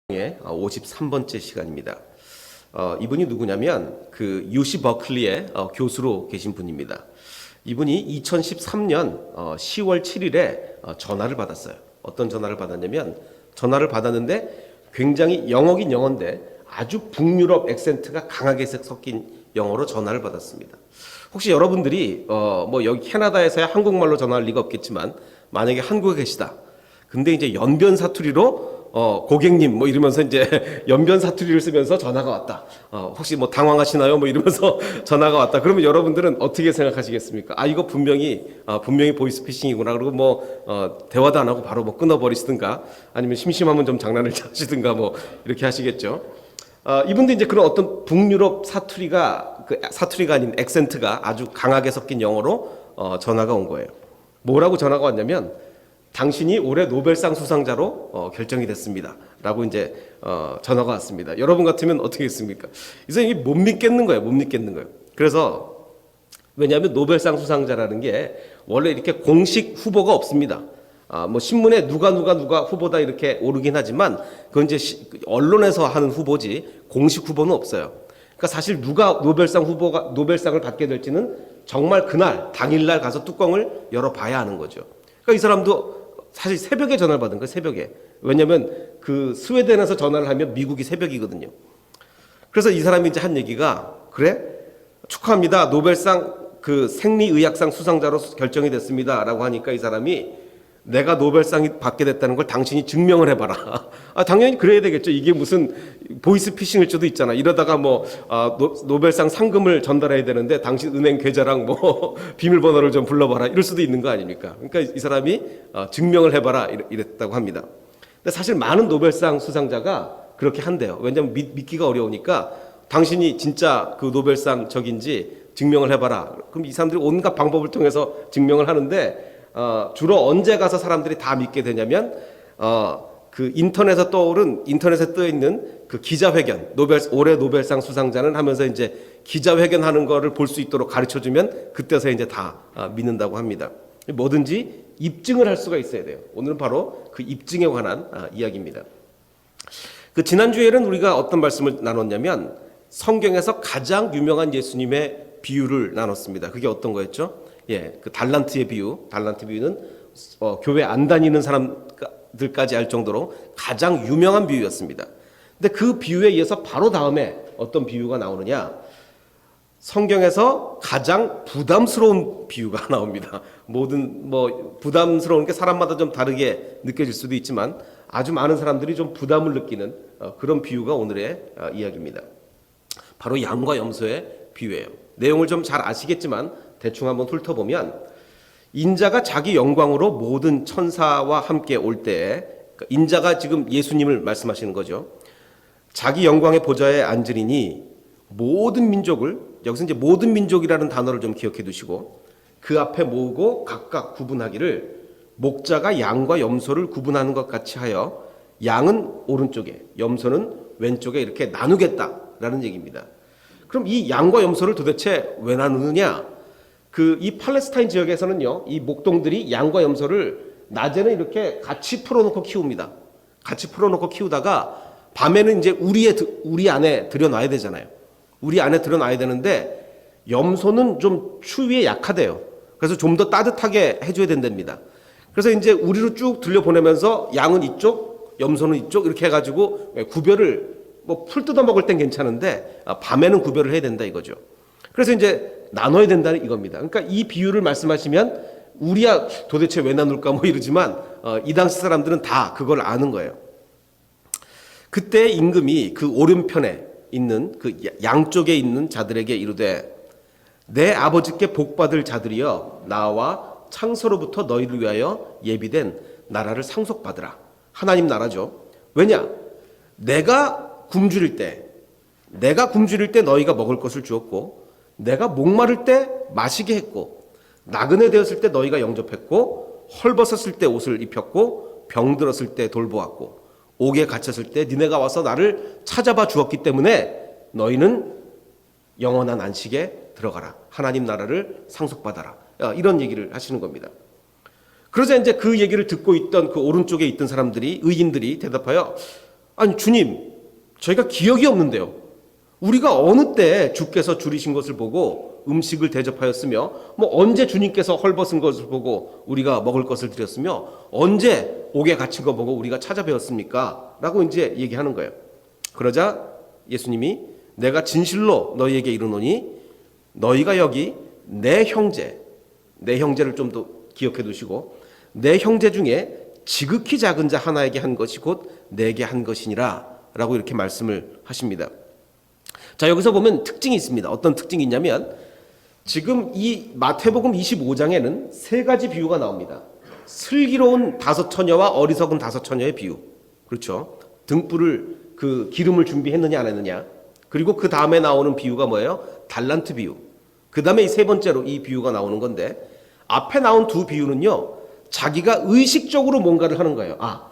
의 53번째 시간입니다. 이분이 누구냐면 그 UC 버클리의 교수로 계신 분입니다. 이분이 2013년 10월 7일에 전화를 받았어요. 어떤 전화를 받았냐면 전화를 받았는데 굉장히 영어긴 영어인데 아주 북유럽 액센트가 강하게 섞인 영어로 전화를 받았습니다. 혹시 여러분들이 뭐 여기 캐나다에서야 한국말로 전화할 리가 없겠지만 만약에 한국에 계시다. 근데 이제 연변 사투리로 고객님 뭐 이러면서 이제 연변 사투리를 쓰면서 전화가 왔다. 혹시 뭐 당황하시나요? 뭐 이러면서 전화가 왔다. 그러면 여러분들은 어떻게 생각하시겠습니까? 이거 분명히 보이스피싱이구나. 그리고 뭐 대화도 안 하고 바로 뭐 끊어버리시든가 아니면 심심하면 좀 장난을 하시든가 뭐 이렇게 하시겠죠. 이분도 이제 그런 어떤 북유럽 사투리가 아닌 액센트가 아주 강하게 섞인 영어로 전화가 온 거예요. 뭐라고 전화가 왔냐면 당신이 올해 노벨상 수상자로 결정이 됐습니다. 라고 이제 전화가 왔습니다. 여러분 같으면 어떻게 했습니까? 이 사람이 못 믿겠는 거예요. 못 믿겠는 거예요. 그래서 왜냐하면 노벨상 수상자라는 게 원래 이렇게 공식 후보가 없습니다. 뭐 신문에 누가 후보다 이렇게 오르긴 하지만 그건 이제 언론에서 하는 후보지 공식 후보는 없어요. 그러니까 사실 누가 노벨상을 받게 될지는 정말 그날 당일날 가서 뚜껑을 열어봐야 하는 거죠. 그러니까 이 사람도 사실 새벽에 전화를 받은 거예요. 새벽에. 왜냐하면 그 스웨덴에서 전화를 하면 미국이 새벽이거든요. 그래서 이 사람이 이제 한 얘기가 그래? 축하합니다. 노벨상 그 생리의학상 수상자로 결정이 됐습니다라고 하니까 이 사람이 내가 노벨상이 받게 됐다는 걸 당신이 증명을 해봐라. 당연히 그래야 되겠죠. 이게 무슨 보이스피싱일 수도 있잖아. 이러다가 뭐 노벨상 상금을 전달해야 되는데 당신 은행 계좌랑 뭐 비밀번호를 좀 불러봐라. 이럴 수도 있는 거 아닙니까? 그러니까 이 사람이 증명을 해봐라 이랬다고 합니다. 근데 사실 많은 노벨상 수상자가 그렇게 한대요. 왜냐하면 믿기가 어려우니까 당신이 진짜 그 노벨상 적인지 증명을 해봐라. 그럼 이 사람들이 온갖 방법을 통해서 증명을 하는데 주로 언제 가서 사람들이 다 믿게 되냐면 그 인터넷에 떠 있는 그 기자회견, 올해 노벨상 수상자는 하면서 이제 기자회견하는 거를 볼 수 있도록 가르쳐 주면 그때서 이제 다 믿는다고 합니다. 뭐든지 입증을 할 수가 있어야 돼요. 오늘은 바로 그 입증에 관한 이야기입니다. 그 지난주에는 우리가 어떤 말씀을 나눴냐면 성경에서 가장 유명한 예수님의 비유를 나눴습니다. 그게 어떤 거였죠? 그 달란트의 비유. 달란트 비유는 교회 안 다니는 사람들까지 알 정도로 가장 유명한 비유였습니다. 근데 그 비유에 의해서 바로 다음에 어떤 비유가 나오느냐? 성경에서 가장 부담스러운 비유가 나옵니다. 부담스러운 게 사람마다 좀 다르게 느껴질 수도 있지만 아주 많은 사람들이 좀 부담을 느끼는 그런 비유가 오늘의 이야기입니다. 바로 양과 염소의 비유예요. 내용을 좀 잘 아시겠지만 대충 한번 훑어보면 인자가 자기 영광으로 모든 천사와 함께 올 때 인자가 지금 예수님을 말씀하시는 거죠. 자기 영광의 보좌에 앉으리니 모든 민족을 여기서 이제 모든 민족이라는 단어를 좀 기억해 두시고 그 앞에 모으고 각각 구분하기를 목자가 양과 염소를 구분하는 것 같이 하여 양은 오른쪽에 염소는 왼쪽에 이렇게 나누겠다라는 얘기입니다. 그럼 이 양과 염소를 도대체 왜 나누느냐? 이 팔레스타인 지역에서는요, 이 목동들이 양과 염소를 낮에는 이렇게 같이 풀어놓고 키웁니다. 같이 풀어놓고 키우다가 밤에는 이제 우리 안에 들여놔야 되잖아요. 우리 안에 들여놔야 되는데 염소는 좀 추위에 약하대요. 그래서 좀 더 따뜻하게 해줘야 된답니다. 그래서 이제 우리로 쭉 들려보내면서 양은 이쪽, 염소는 이쪽 이렇게 해가지고 구별을 풀 뜯어 먹을 땐 괜찮은데 밤에는 구별을 해야 된다 이거죠. 그래서 이제 나눠야 된다는 이겁니다. 그러니까 이 비유를 말씀하시면 우리야 도대체 왜 나눌까 이러지만 이 당시 사람들은 다 그걸 아는 거예요. 그때 임금이 그 오른편에 있는 그 양쪽에 있는 자들에게 이르되 내 아버지께 복받을 자들이여 나와 창세로부터 너희를 위하여 예비된 나라를 상속받으라. 하나님 나라죠. 왜냐? 내가 굶주릴 때 너희가 먹을 것을 주었고 내가 목마를 때 마시게 했고 나그네 되었을 때 너희가 영접했고 헐벗었을 때 옷을 입혔고 병들었을 때 돌보았고 옥에 갇혔을 때 니네가 와서 나를 찾아봐 주었기 때문에 너희는 영원한 안식에 들어가라. 하나님 나라를 상속받아라. 이런 얘기를 하시는 겁니다. 그러자 이제 그 얘기를 듣고 있던 그 오른쪽에 있던 사람들이 의인들이 대답하여 아니 주님, 저희가 기억이 없는데요. 우리가 어느 때 주께서 줄이신 것을 보고 음식을 대접하였으며 뭐 언제 주님께서 헐벗은 것을 보고 우리가 먹을 것을 드렸으며 언제 옥에 갇힌 거 보고 우리가 찾아뵈었습니까? 라고 이제 얘기하는 거예요. 그러자 예수님이 내가 진실로 너희에게 이르노니 너희가 여기 내 형제를 좀 더 기억해 두시고 내 형제 중에 지극히 작은 자 하나에게 한 것이 곧 내게 한 것이니라 라고 이렇게 말씀을 하십니다. 자, 여기서 보면 특징이 있습니다. 어떤 특징이 있냐면 지금 이 마태복음 25장에는 세 가지 비유가 나옵니다. 슬기로운 5 처녀와 어리석은 5 처녀의 비유. 그렇죠. 등불을 그 기름을 준비했느냐 안 했느냐. 그리고 그 다음에 나오는 비유가 뭐예요? 달란트 비유. 그 다음에 이 세 번째로 이 비유가 나오는 건데 앞에 나온 두 비유는요. 자기가 의식적으로 뭔가를 하는 거예요. 아,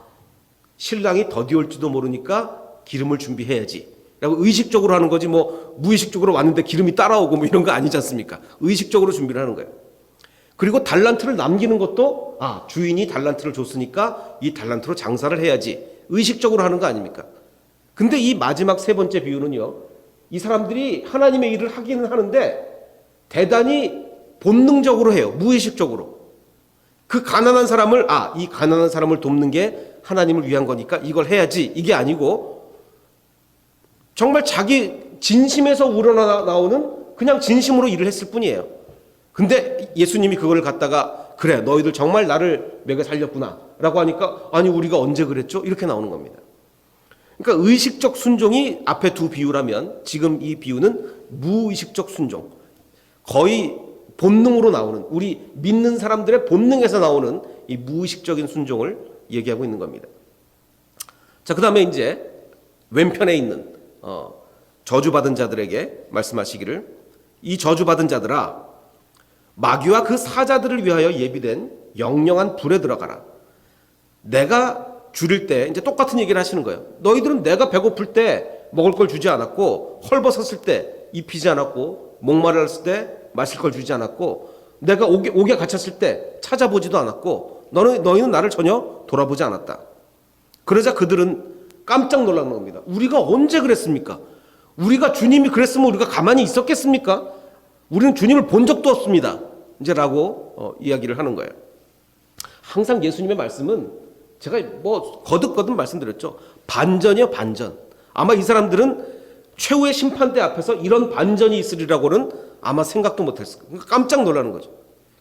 신랑이 더디 올지도 모르니까 기름을 준비해야지. 라고 의식적으로 하는 거지 뭐 무의식적으로 왔는데 기름이 따라오고 뭐 이런 거 아니지 않습니까? 의식적으로 준비를 하는 거예요. 그리고 달란트를 남기는 것도 아, 주인이 달란트를 줬으니까 이 달란트로 장사를 해야지. 의식적으로 하는 거 아닙니까? 근데 이 마지막 세 번째 비유는요. 이 사람들이 하나님의 일을 하기는 하는데 대단히 본능적으로 해요. 무의식적으로. 그 가난한 사람을 이 가난한 사람을 돕는 게 하나님을 위한 거니까 이걸 해야지. 이게 아니고 정말 자기 진심에서 우러나오는 그냥 진심으로 일을 했을 뿐이에요. 근데 예수님이 그걸 갖다가 그래 너희들 정말 나를 먹여 살렸구나 라고 하니까 아니 우리가 언제 그랬죠? 이렇게 나오는 겁니다. 그러니까 의식적 순종이 앞에 두 비유라면 지금 이 비유는 무의식적 순종. 거의 본능으로 나오는 우리 믿는 사람들의 본능에서 나오는 이 무의식적인 순종을 얘기하고 있는 겁니다. 자, 그 다음에 이제 왼편에 있는 저주받은 자들에게 말씀하시기를 이 저주받은 자들아 마귀와 그 사자들을 위하여 예비된 영영한 불에 들어가라. 내가 줄일 때 이제 똑같은 얘기를 하시는 거예요. 너희들은 내가 배고플 때 먹을 걸 주지 않았고 헐벗었을 때 입히지 않았고 목마르었을 때 마실 걸 주지 않았고 내가 옥에 갇혔을 때 찾아보지도 않았고 너희는 나를 전혀 돌아보지 않았다. 그러자 그들은 깜짝 놀라는 겁니다. 우리가 언제 그랬습니까? 우리가 주님이 그랬으면 우리가 가만히 있었겠습니까? 우리는 주님을 본 적도 없습니다. 이제 라고 이야기를 하는 거예요. 항상 예수님의 말씀은 제가 뭐 거듭거듭 말씀드렸죠. 반전이요, 반전. 아마 이 사람들은 최후의 심판대 앞에서 이런 반전이 있으리라고는 아마 생각도 못했을 거예요. 그러니까 깜짝 놀라는 거죠.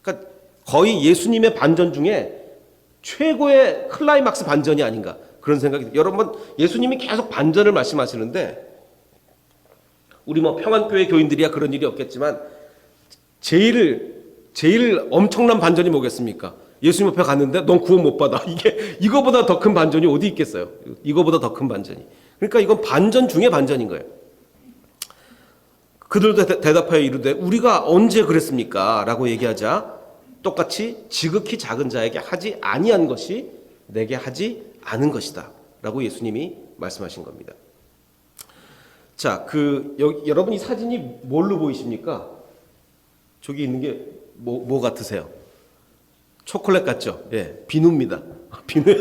그러니까 거의 예수님의 반전 중에 최고의 클라이막스 반전이 아닌가 그런 생각이 들어요. 여러분 예수님이 계속 반전을 말씀하시는데 우리 뭐 평안교회 교인들이야 그런 일이 없겠지만 제일 엄청난 반전이 뭐겠습니까? 예수님 앞에 갔는데 넌 구원 못 받아. 이거보다 더 큰 반전이 어디 있겠어요? 이거보다 더 큰 반전이. 그러니까 이건 반전 중에 반전인 거예요. 그들도 대답하여 이르되 우리가 언제 그랬습니까? 라고 얘기하자 똑같이 지극히 작은 자에게 하지 아니한 것이 내게 하지 않은 것이다. 라고 예수님이 말씀하신 겁니다. 자, 여러분 이 사진이 뭘로 보이십니까? 저기 있는 게 뭐 같으세요? 초콜릿 같죠? 예, 비누입니다. 비누요.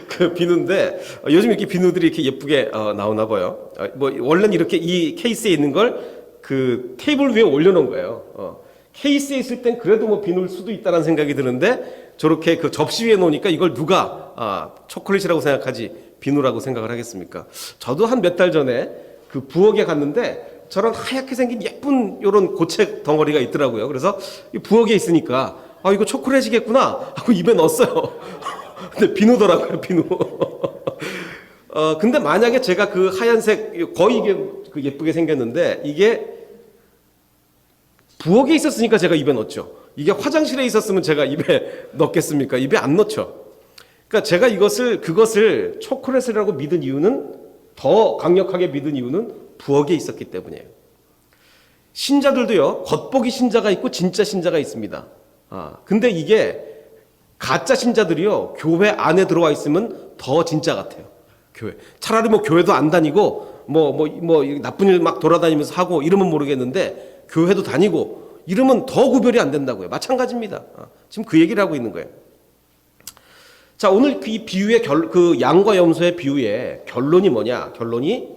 그 비누인데 요즘 이렇게 비누들이 이렇게 예쁘게 나오나 봐요. 뭐 원래는 이렇게 이 케이스에 있는 걸 그 테이블 위에 올려놓은 거예요. 케이스에 있을 땐 그래도 뭐 비누일 수도 있다는 생각이 드는데 저렇게 그 접시 위에 놓으니까 이걸 누가 초콜릿이라고 생각하지 비누라고 생각을 하겠습니까? 저도 한 몇 달 전에 그 부엌에 갔는데 저런 하얗게 생긴 예쁜 요런 고체 덩어리가 있더라고요. 그래서 이 부엌에 있으니까 이거 초콜릿이겠구나 하고 입에 넣었어요. 근데 비누더라고요, 비누. 근데 만약에 제가 그 하얀색 거의 이게 그 예쁘게 생겼는데 이게 부엌에 있었으니까 제가 입에 넣었죠. 이게 화장실에 있었으면 제가 입에 넣겠습니까? 입에 안 넣죠. 그러니까 제가 그것을 초콜릿이라고 믿은 이유는 더 강력하게 믿은 이유는 부엌에 있었기 때문이에요. 신자들도요, 겉보기 신자가 있고 진짜 신자가 있습니다. 근데 이게 가짜 신자들이요, 교회 안에 들어와 있으면 더 진짜 같아요. 교회. 차라리 뭐 교회도 안 다니고, 나쁜 일 막 돌아다니면서 하고 이러면 모르겠는데, 교회도 다니고 이러면 더 구별이 안 된다고요. 마찬가지입니다. 지금 그 얘기를 하고 있는 거예요. 자, 오늘 이 비유의 그 양과 염소의 비유의 결론이 뭐냐? 결론이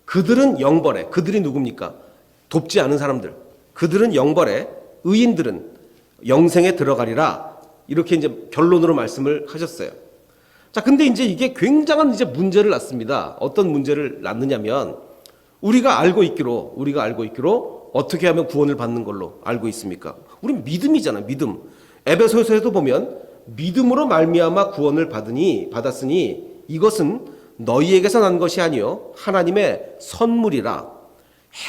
그들은 영벌에, 그들이 누굽니까? 돕지 않은 사람들. 그들은 영벌에, 의인들은 영생에 들어가리라. 이렇게 이제 결론으로 말씀을 하셨어요. 자, 근데 이제 이게 굉장한 이제 문제를 낳습니다. 어떤 문제를 낳느냐면 우리가 알고 있기로 어떻게 하면 구원을 받는 걸로 알고 있습니까? 우린 믿음이잖아, 믿음. 에베소서에도 보면 믿음으로 말미암아 구원을 받았으니 이것은 너희에게서 난 것이 아니요 하나님의 선물이라.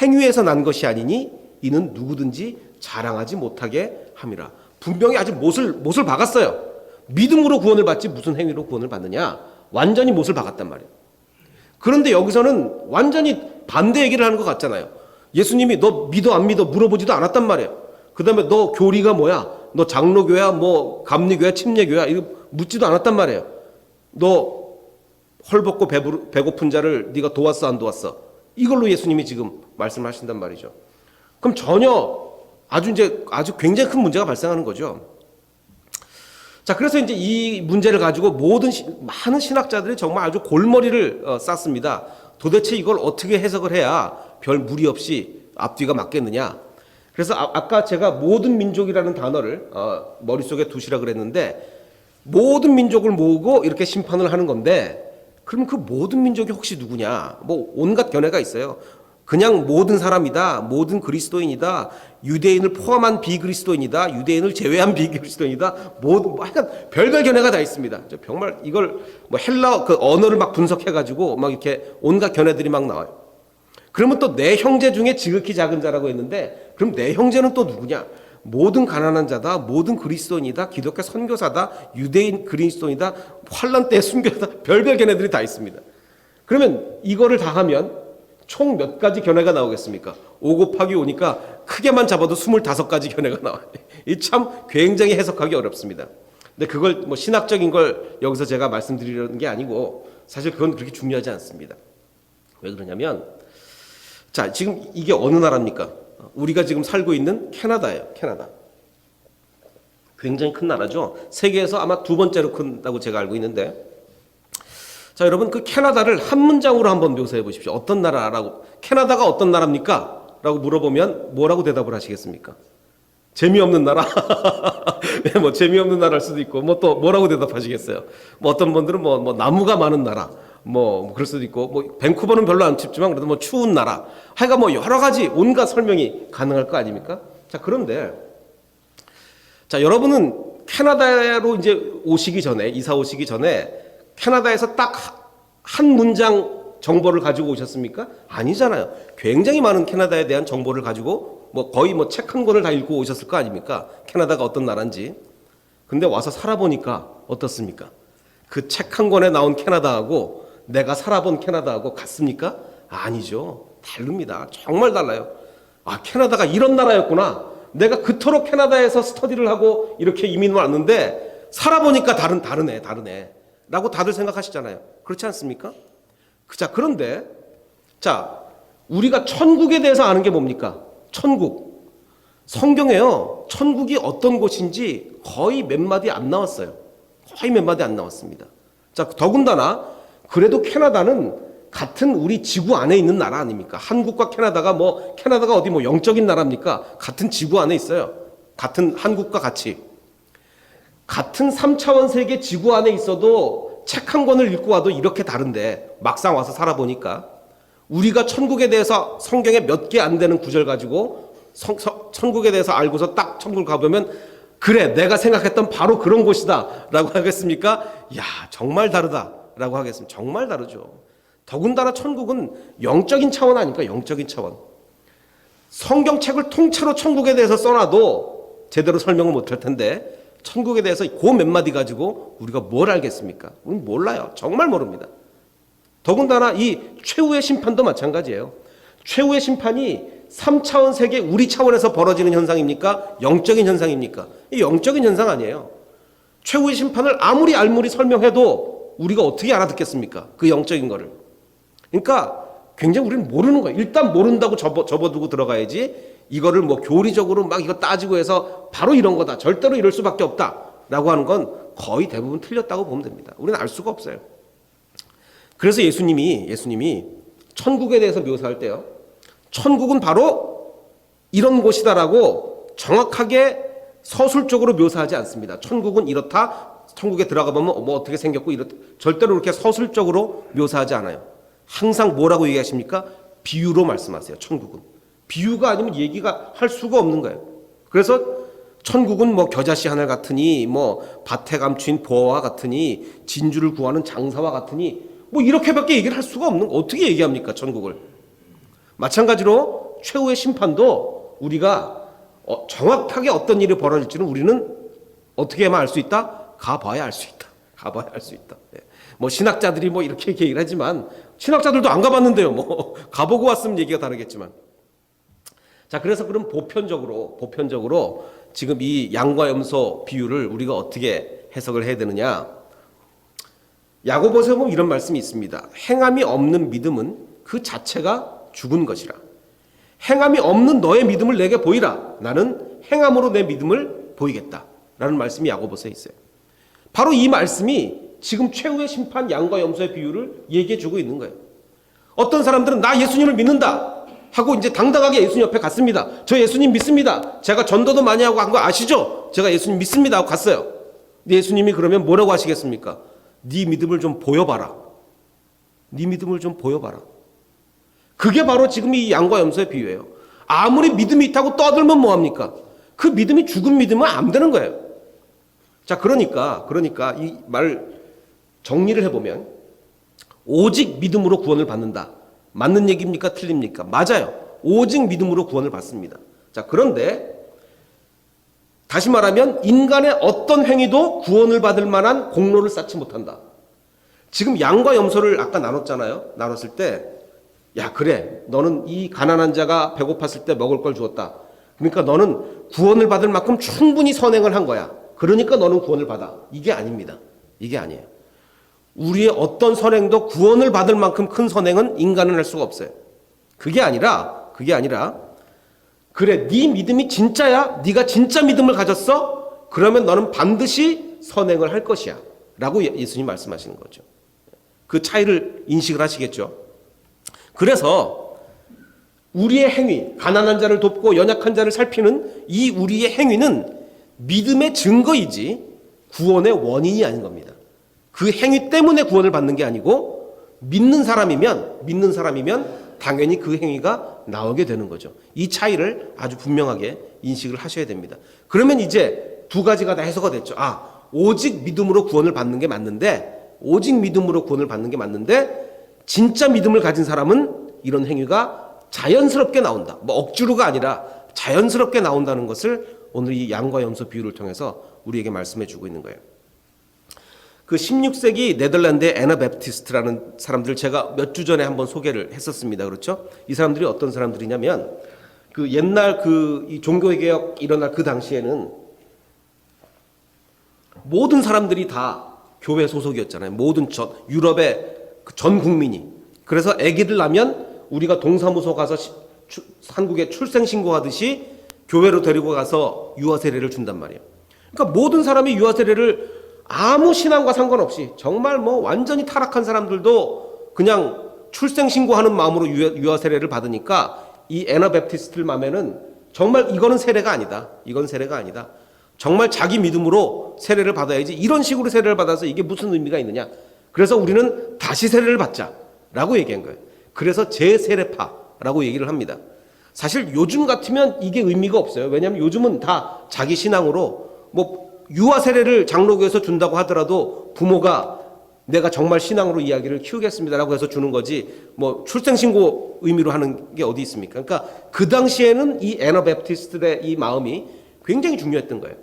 행위에서 난 것이 아니니 이는 누구든지 자랑하지 못하게 함이라. 분명히 아직 못을 박았어요. 믿음으로 구원을 받지 무슨 행위로 구원을 받느냐? 완전히 못을 박았단 말이에요. 그런데 여기서는 완전히 반대 얘기를 하는 것 같잖아요. 예수님이 너 믿어 안 믿어 물어보지도 않았단 말이에요. 그 다음에 너 교리가 뭐야? 너 장로교야 뭐 감리교야 침례교야 이거 묻지도 않았단 말이에요. 너 헐벗고 배고픈 자를 네가 도왔어 안 도왔어? 이걸로 예수님이 지금 말씀하신단 말이죠. 그럼 전혀 아주 굉장히 큰 문제가 발생하는 거죠. 자, 그래서 이제 이 문제를 가지고 많은 신학자들이 정말 아주 골머리를 쌌습니다. 도대체 이걸 어떻게 해석을 해야 별 무리 없이 앞뒤가 맞겠느냐? 그래서 아까 제가 모든 민족이라는 단어를 머릿속에 두시라 그랬는데 모든 민족을 모으고 이렇게 심판을 하는 건데 그러면 그 모든 민족이 혹시 누구냐? 뭐 온갖 견해가 있어요. 그냥 모든 사람이다. 모든 그리스도인이다. 유대인을 포함한 비그리스도인이다. 유대인을 제외한 비그리스도인이다. 하여간 별별 견해가 다 있습니다. 정말 이걸 뭐 헬라 그 언어를 막 분석해가지고 막 이렇게 온갖 견해들이 막 나와요. 그러면 또 내 형제 중에 지극히 작은 자라고 했는데 그럼 내 형제는 또 누구냐? 모든 가난한 자다. 모든 그리스도인이다. 기독교 선교사다. 유대인 그리스도인이다. 환란 때 순교다. 별별 견해들이 다 있습니다. 그러면 이거를 다 하면 총 몇 가지 견해가 나오겠습니까? 5 곱하기 5니까 크게만 잡아도 25가지 견해가 나와요. 이 참 굉장히 해석하기 어렵습니다. 근데 그걸 뭐 신학적인 걸 여기서 제가 말씀드리려는 게 아니고 사실 그건 그렇게 중요하지 않습니다. 왜 그러냐면 자, 지금 이게 어느 나라입니까? 우리가 지금 살고 있는 캐나다예요. 캐나다. 굉장히 큰 나라죠. 세계에서 아마 2번째로 큰다고 제가 알고 있는데 자, 여러분 그 캐나다를 한 문장으로 한번 묘사해 보십시오. 어떤 나라라고? 캐나다가 어떤 나라입니까? 라고 물어보면 뭐라고 대답을 하시겠습니까? 재미없는 나라? 네, 뭐 재미없는 나라일 수도 있고 뭐 또 뭐라고 대답하시겠어요? 뭐 어떤 분들은 뭐 나무가 많은 나라 뭐 그럴 수도 있고 뭐 밴쿠버는 별로 안 춥지만 그래도 뭐 추운 나라. 하여간 뭐 여러 가지 온갖 설명이 가능할 거 아닙니까? 자, 그런데 자, 여러분은 캐나다로 이제 이사 오시기 전에 캐나다에서 딱 한 문장 정보를 가지고 오셨습니까? 아니잖아요. 굉장히 많은 캐나다에 대한 정보를 가지고 뭐 거의 뭐 책 한 권을 다 읽고 오셨을 거 아닙니까? 캐나다가 어떤 나라인지. 근데 와서 살아보니까 어떻습니까? 그 책 한 권에 나온 캐나다하고 내가 살아본 캐나다하고 같습니까? 아니죠. 다릅니다. 정말 달라요. 아, 캐나다가 이런 나라였구나. 내가 그토록 캐나다에서 스터디를 하고 이렇게 이민을 왔는데 살아보니까 다르네. 라고 다들 생각하시잖아요. 그렇지 않습니까? 자, 그런데 자, 우리가 천국에 대해서 아는 게 뭡니까? 천국. 성경에요. 천국이 어떤 곳인지 거의 몇 마디 안 나왔어요. 거의 몇 마디 안 나왔습니다. 자, 더군다나 그래도 캐나다는 같은 우리 지구 안에 있는 나라 아닙니까? 한국과 캐나다가 캐나다가 어디 영적인 나라입니까? 같은 지구 안에 있어요. 같은 한국과 같이. 같은 3차원 세계 지구 안에 있어도 책 한 권을 읽고 와도 이렇게 다른데 막상 와서 살아보니까 우리가 천국에 대해서 성경에 몇 개 안 되는 구절 가지고 천국에 대해서 알고서 딱 천국을 가보면 그래, 내가 생각했던 바로 그런 곳이다 라고 하겠습니까? 야, 정말 다르다 라고 하겠습니다. 정말 다르죠. 더군다나 천국은 영적인 차원 아닙니까? 영적인 차원. 성경책을 통째로 천국에 대해서 써놔도 제대로 설명을 못할 텐데 천국에 대해서 그 몇 마디 가지고 우리가 뭘 알겠습니까? 우리는 몰라요. 정말 모릅니다. 더군다나 이 최후의 심판도 마찬가지예요. 최후의 심판이 3차원 세계 우리 차원에서 벌어지는 현상입니까? 영적인 현상입니까? 이 영적인 현상 아니에요. 최후의 심판을 아무리 설명해도 우리가 어떻게 알아듣겠습니까? 그 영적인 거를. 그러니까 굉장히 우리는 모르는 거예요. 일단 모른다고 접어두고 들어가야지 이거를 교리적으로 막 이거 따지고 해서 바로 이런 거다. 절대로 이럴 수밖에 없다. 라고 하는 건 거의 대부분 틀렸다고 보면 됩니다. 우리는 알 수가 없어요. 그래서 예수님이 천국에 대해서 묘사할 때요, 천국은 바로 이런 곳이다라고 정확하게 서술적으로 묘사하지 않습니다. 천국은 이렇다, 천국에 들어가 보면 뭐 어떻게 생겼고 이렇다, 절대로 그렇게 서술적으로 묘사하지 않아요. 항상 뭐라고 얘기하십니까? 비유로 말씀하세요. 천국은 비유가 아니면 얘기가 할 수가 없는 거예요. 그래서 천국은 뭐 겨자씨 하늘 같으니, 뭐 밭에 감추인 보화와 같으니, 진주를 구하는 장사와 같으니, 뭐 이렇게밖에 얘기를 할 수가 없는 거. 어떻게 얘기합니까, 천국을? 마찬가지로 최후의 심판도 우리가 정확하게 어떤 일이 벌어질지는 우리는 어떻게 하면 알 수 있다? 가봐야 알 수 있다. 가봐야 알 수 있다. 뭐 신학자들이 뭐 이렇게 얘기를 하지만 신학자들도 안 가봤는데요. 뭐 가보고 왔으면 얘기가 다르겠지만. 자, 그래서 그럼 보편적으로 지금 이 양과 염소 비유를 우리가 어떻게 해석을 해야 되느냐? 야고보서에 보면 이런 말씀이 있습니다. 행함이 없는 믿음은 그 자체가 죽은 것이라. 행함이 없는 너의 믿음을 내게 보이라. 나는 행함으로 내 믿음을 보이겠다. 라는 말씀이 야고보서에 있어요. 바로 이 말씀이 지금 최후의 심판 양과 염소의 비유를 얘기해 주고 있는 거예요. 어떤 사람들은 나 예수님을 믿는다 하고 이제 당당하게 예수님 옆에 갔습니다. 저 예수님 믿습니다. 제가 전도도 많이 하고 한 거 아시죠? 제가 예수님 믿습니다 하고 갔어요. 근데 예수님이 그러면 뭐라고 하시겠습니까? 네 믿음을 좀 보여봐라. 네 믿음을 좀 보여봐라. 그게 바로 지금 이 양과 염소의 비유예요. 아무리 믿음이 있다고 떠들면 뭐합니까? 그 믿음이 죽은 믿음은 안 되는 거예요. 자, 그러니까 이 말 정리를 해보면 오직 믿음으로 구원을 받는다. 맞는 얘기입니까? 틀립니까? 맞아요. 오직 믿음으로 구원을 받습니다. 자, 그런데 다시 말하면 인간의 어떤 행위도 구원을 받을 만한 공로를 쌓지 못한다. 지금 양과 염소를 아까 나눴잖아요. 나눴을 때, 야, 그래, 너는 이 가난한 자가 배고팠을 때 먹을 걸 주었다. 그러니까 너는 구원을 받을 만큼 충분히 선행을 한 거야. 그러니까 너는 구원을 받아. 이게 아닙니다. 이게 아니에요. 우리의 어떤 선행도 구원을 받을 만큼 큰 선행은 인간은 할 수가 없어요. 그게 아니라 그래, 네 믿음이 진짜야? 네가 진짜 믿음을 가졌어? 그러면 너는 반드시 선행을 할 것이야 라고 예수님 말씀하시는 거죠. 그 차이를 인식을 하시겠죠. 그래서 우리의 행위, 가난한 자를 돕고 연약한 자를 살피는 이 우리의 행위는 믿음의 증거이지 구원의 원인이 아닌 겁니다. 그 행위 때문에 구원을 받는 게 아니고 믿는 사람이면 당연히 그 행위가 나오게 되는 거죠. 이 차이를 아주 분명하게 인식을 하셔야 됩니다. 그러면 이제 두 가지가 다 해소가 됐죠. 오직 믿음으로 구원을 받는 게 맞는데, 진짜 믿음을 가진 사람은 이런 행위가 자연스럽게 나온다. 뭐 억지로가 아니라 자연스럽게 나온다는 것을 오늘 이 양과 염소 비유를 통해서 우리에게 말씀해 주고 있는 거예요. 그 16세기 네덜란드의 애나베프티스트라는 사람들 제가 몇 주 전에 한번 소개를 했었습니다. 그렇죠? 이 사람들이 어떤 사람들이냐면 그 옛날 이 종교개혁 일어날 그 당시에는 모든 사람들이 다 교회 소속이었잖아요. 모든 유럽의 전 국민이. 그래서 아기를 낳으면 우리가 동사무소 가서 한국에 출생신고하듯이 교회로 데리고 가서 유아세례를 준단 말이에요. 그러니까 모든 사람이 유아세례를 아무 신앙과 상관없이 정말 뭐 완전히 타락한 사람들도 그냥 출생신고하는 마음으로 유아세례를 받으니까 이 애나베프티스트들 맘에는 정말 이거는 세례가 아니다. 정말 자기 믿음으로 세례를 받아야지 이런 식으로 세례를 받아서 이게 무슨 의미가 있느냐. 그래서 우리는 다시 세례를 받자라고 얘기한 거예요. 그래서 재세례파라고 얘기를 합니다. 사실 요즘 같으면 이게 의미가 없어요. 왜냐하면 요즘은 다 자기 신앙으로 뭐 유아 세례를 장로교에서 준다고 하더라도 부모가 내가 정말 신앙으로 이 아기를 키우겠습니다라고 해서 주는 거지 뭐 출생신고 의미로 하는 게 어디 있습니까? 그러니까 그 당시에는 이 애나베프티스트의 이 마음이 굉장히 중요했던 거예요.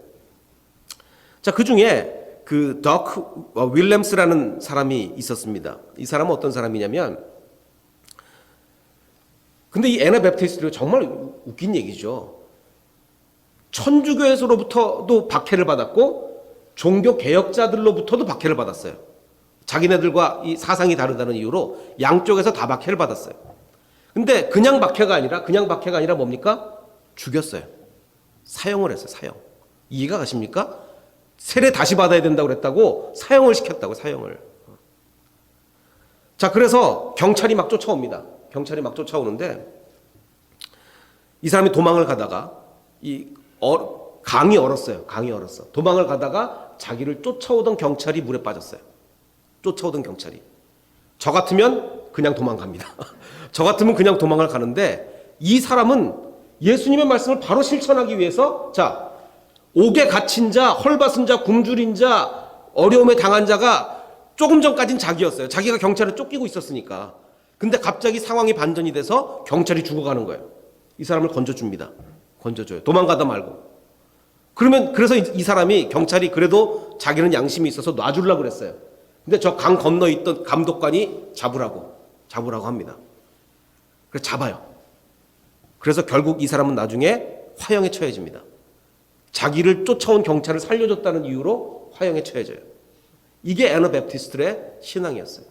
자, 그 중에 그 덕 윌렘스라는 사람이 있었습니다. 이 사람은 어떤 사람이냐면, 근데 이 애나베프티스트가 정말 웃긴 얘기죠. 천주교에서로부터도 박해를 받았고 종교 개혁자들로부터도 박해를 받았어요. 자기네들과 이 사상이 다르다는 이유로 양쪽에서 다 박해를 받았어요. 근데 그냥 박해가 아니라 뭡니까? 죽였어요. 사형을 했어요. 사형. 이해가 가십니까? 세례 다시 받아야 된다고 그랬다고 사형을 시켰다고, 사형을. 자, 그래서 경찰이 막 쫓아옵니다. 경찰이 막 쫓아오는데 이 사람이 도망을 가다가 강이 얼었어요. 강이 얼었어. 도망을 가다가 자기를 쫓아오던 경찰이 물에 빠졌어요. 쫓아오던 경찰이. 저 같으면 그냥 도망갑니다. 저 같으면 그냥 도망을 가는데 이 사람은 예수님의 말씀을 바로 실천하기 위해서, 자, 옥에 갇힌 자, 헐벗은 자, 굶주린 자, 어려움에 당한 자가 조금 전까진 자기였어요. 자기가 경찰을 쫓기고 있었으니까. 근데 갑자기 상황이 반전이 돼서 경찰이 죽어가는 거예요. 이 사람을 건져줍니다. 건져줘요. 도망가다 말고. 그래서 이 사람이, 경찰이 그래도 자기는 양심이 있어서 놔주려고 그랬어요. 근데 저 강 건너 있던 감독관이 잡으라고 합니다. 그래서 잡아요. 그래서 결국 이 사람은 나중에 화형에 처해집니다. 자기를 쫓아온 경찰을 살려줬다는 이유로 화형에 처해져요. 이게 애너베프티스트의 신앙이었어요.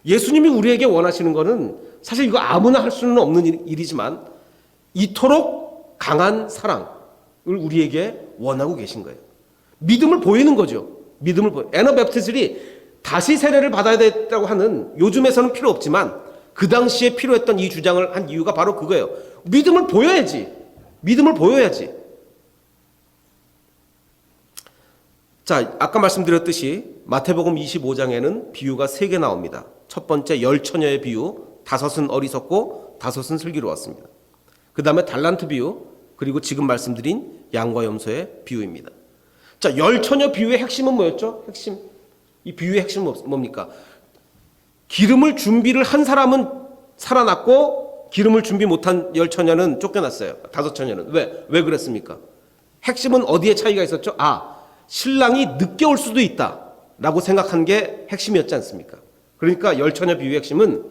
예수님이 우리에게 원하시는 거는 사실 이거 아무나 할 수는 없는 일이지만 이토록 강한 사랑을 우리에게 원하고 계신 거예요. 믿음을 보이는 거죠. 애너베프티스트들이 다시 세례를 받아야 됐다고 하는, 요즘에서는 필요 없지만 그 당시에 필요했던 이 주장을 한 이유가 바로 그거예요. 믿음을 보여야지. 믿음을 보여야지. 자, 아까 말씀드렸듯이 마태복음 25장에는 비유가 3개 나옵니다. 첫 번째, 10처녀의 비유, 5은 어리석고 5은 슬기로웠습니다. 그 다음에 달란트 비유, 그리고 지금 말씀드린 양과 염소의 비유입니다. 자, 10처녀 비유의 핵심은 뭐였죠? 이 비유의 핵심은 뭡니까? 기름을 준비를 한 사람은 살아났고 기름을 준비 못한 10처녀는 쫓겨났어요. 5처녀는. 왜 그랬습니까? 핵심은 어디에 차이가 있었죠? 신랑이 늦게 올 수도 있다라고 생각한 게 핵심이었지 않습니까? 그러니까 10처녀 비유의 핵심은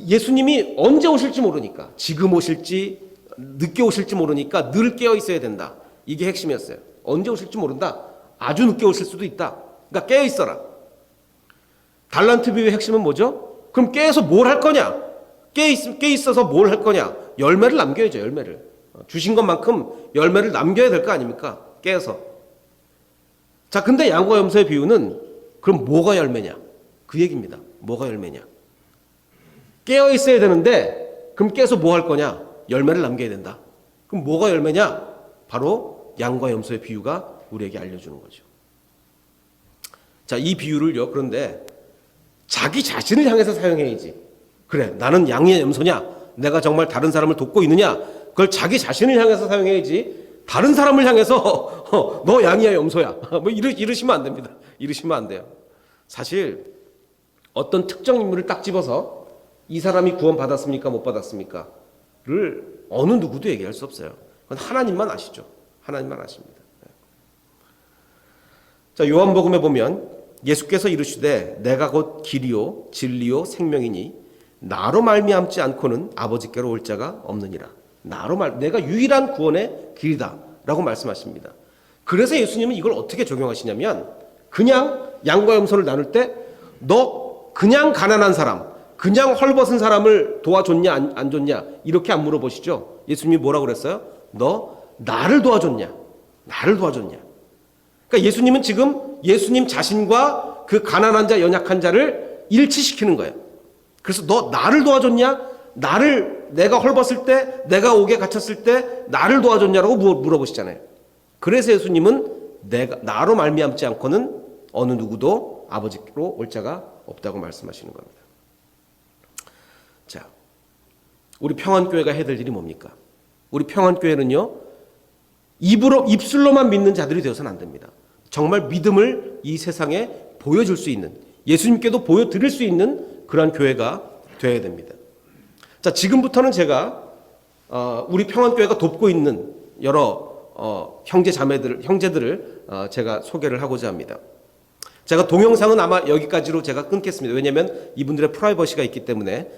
예수님이 언제 오실지 모르니까, 지금 오실지 늦게 오실지 모르니까 늘 깨어 있어야 된다. 이게 핵심이었어요. 언제 오실지 모른다. 아주 늦게 오실 수도 있다. 그러니까 깨어 있어라. 달란트 비유의 핵심은 뭐죠? 그럼 깨어서 뭘 할 거냐? 깨 있어서 뭘 할 거냐? 열매를 남겨야죠. 열매를. 주신 것만큼 열매를 남겨야 될 거 아닙니까? 깨어서. 자, 근데 양과 염소의 비유는 그럼 뭐가 열매냐? 그 얘기입니다. 뭐가 열매냐? 깨어 있어야 되는데 그럼 깨서 뭐 할 거냐? 열매를 남겨야 된다. 그럼 뭐가 열매냐? 바로 양과 염소의 비유가 우리에게 알려주는 거죠. 자, 이 비유를요, 그런데 자기 자신을 향해서 사용해야지. 그래, 나는 양이야 염소냐? 내가 정말 다른 사람을 돕고 있느냐? 그걸 자기 자신을 향해서 사용해야지. 다른 사람을 향해서 너 양이야 염소야 뭐 이러시면 안 됩니다. 이러시면 안 돼요. 사실 어떤 특정 인물을 딱 집어서 이 사람이 구원 받았습니까 못 받았습니까 를 어느 누구도 얘기할 수 없어요. 그건 하나님만 아시죠. 하나님만 아십니다. 자, 요한복음에 보면 예수께서 이르시되 내가 곧 길이요 진리요 생명이니 나로 말미암지 않고는 아버지께로 올 자가 없느니라. 내가 유일한 구원의 길이다라고 말씀하십니다. 그래서 예수님은 이걸 어떻게 적용하시냐면, 그냥 양과 염소를 나눌 때 너 그냥 가난한 사람, 그냥 헐벗은 사람을 도와줬냐 안 줬냐 이렇게 안 물어보시죠. 예수님이 뭐라고 그랬어요? 너 나를 도와줬냐? 나를 도와줬냐? 그러니까 예수님은 지금 예수님 자신과 그 가난한 자, 연약한 자를 일치시키는 거예요. 그래서 너 나를 도와줬냐? 내가 헐벗을 때, 내가 옥에 갇혔을 때 나를 도와줬냐라고 물어보시잖아요. 그래서 예수님은 나로 말미암지 않고는 어느 누구도 아버지로 올 자가 없다고 말씀하시는 겁니다. 자, 우리 평안교회가 해야 될 일이 뭡니까? 우리 평안교회는요, 입술로만 믿는 자들이 되어서는 안 됩니다. 정말 믿음을 이 세상에 보여줄 수 있는, 예수님께도 보여드릴 수 있는 그러한 교회가 되어야 됩니다. 자, 지금부터는 제가 우리 평안교회가 돕고 있는 여러 형제들을 제가 소개를 하고자 합니다. 제가 동영상은 아마 여기까지로 제가 끊겠습니다. 왜냐하면 이분들의 프라이버시가 있기 때문에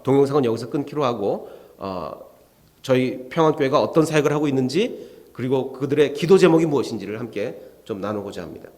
동영상은 여기서 끊기로 하고 저희 평안교회가 어떤 사역을 하고 있는지, 그리고 그들의 기도 제목이 무엇인지를 함께 좀 나누고자 합니다.